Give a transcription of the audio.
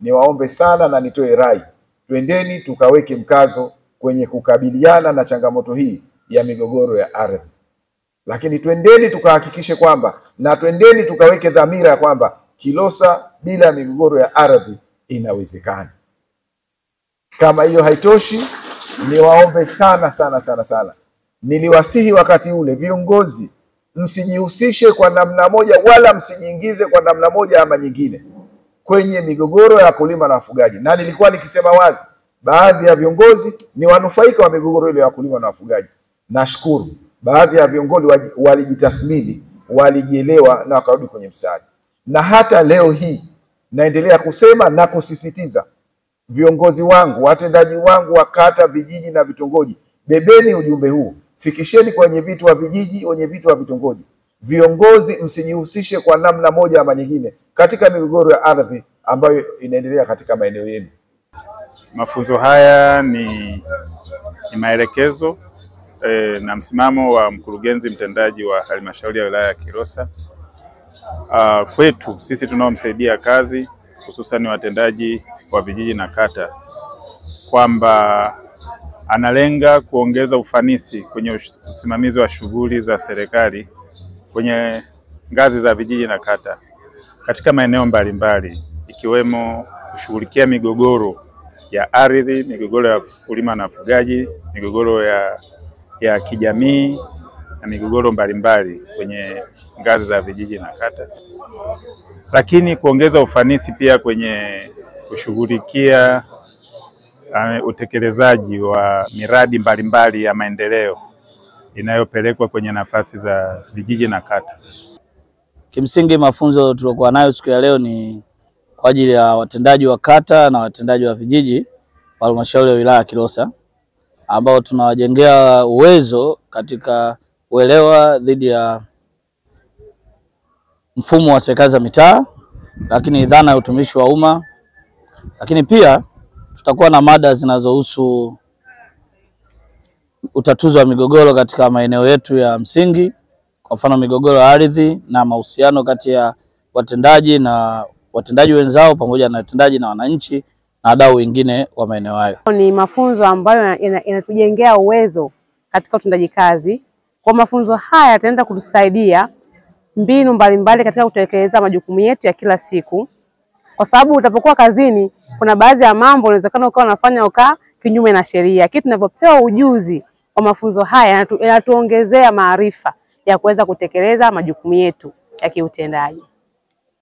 niwaombe sana na nitoe rai, twendeni tukaweke mkazo kwenye kukabiliana na changamoto hii ya migogoro ya ardhi. Lakini twendeni tukahakikishe kwamba, na twendeni tukaweke dhamira ya kwamba Kilosa bila migogoro ya ardhi inawezekana. Kama hiyo haitoshi, niwaombe sana, niliwasihi wakati ule, viongozi msijihusishe kwa namna moja wala msijiingize kwa namna moja ama nyingine kwenye migogoro ya wakulima na wafugaji. Na nilikuwa nikisema wazi, baadhi ya viongozi ni wanufaika wa migogoro ile ya wakulima na wafugaji. Nashukuru baadhi ya viongozi walijitathmini, walijielewa na wakarudi kwenye mstari. Na hata leo hii naendelea kusema na kusisitiza, viongozi wangu, watendaji wangu wa kata, vijiji na vitongoji, bebeni ujumbe huu, fikisheni kwenye vitu wa vijiji, kwenye vitu wa vitongoji. Viongozi msijihusishe kwa namna moja ama nyingine katika migogoro ya ardhi ambayo inaendelea katika maeneo yenu. Mafunzo haya ni maelekezo na msimamo wa mkurugenzi mtendaji wa halmashauri ya wilaya ya Kilosa kwetu sisi tunaomsaidia kazi, hususan watendaji wa vijiji na kata, kwamba analenga kuongeza ufanisi kwenye usimamizi wa shughuli za serikali kwenye ngazi za vijiji na kata katika maeneo mbalimbali, ikiwemo kushughulikia migogoro ya ardhi, migogoro ya wakulima na wafugaji, migogoro ya kijamii na migogoro mbalimbali kwenye ngazi za vijiji na kata, lakini kuongeza ufanisi pia kwenye kushughulikia utekelezaji wa miradi mbalimbali ya maendeleo inayopelekwa kwenye nafasi za vijiji na kata. Kimsingi mafunzo tuliokuwa nayo siku ya leo ni kwa ajili ya watendaji wa kata na watendaji wa vijiji wa halmashauri ya wilaya ya Kilosa, ambao tunawajengea uwezo katika uelewa dhidi ya mfumo wa serikali za mitaa, lakini dhana ya utumishi wa umma, lakini pia tutakuwa na mada zinazohusu utatuzi wa migogoro katika maeneo yetu ya msingi, kwa mfano migogoro ya ardhi na mahusiano kati ya watendaji na watendaji wenzao pamoja na watendaji na wananchi na wadau wengine wa maeneo hayo. Ni mafunzo ambayo yanatujengea uwezo katika utendaji kazi. Kwa mafunzo haya yataenda kutusaidia mbinu mbalimbali katika kutekeleza majukumu yetu ya kila siku, kwa sababu utapokuwa kazini kuna baadhi ya mambo unawezekana ukawa unafanya kinyume na sheria. Kitu tunapopewa ujuzi wa mafunzo haya yanatuongezea maarifa ya kuweza kutekeleza majukumu yetu ya kiutendaji.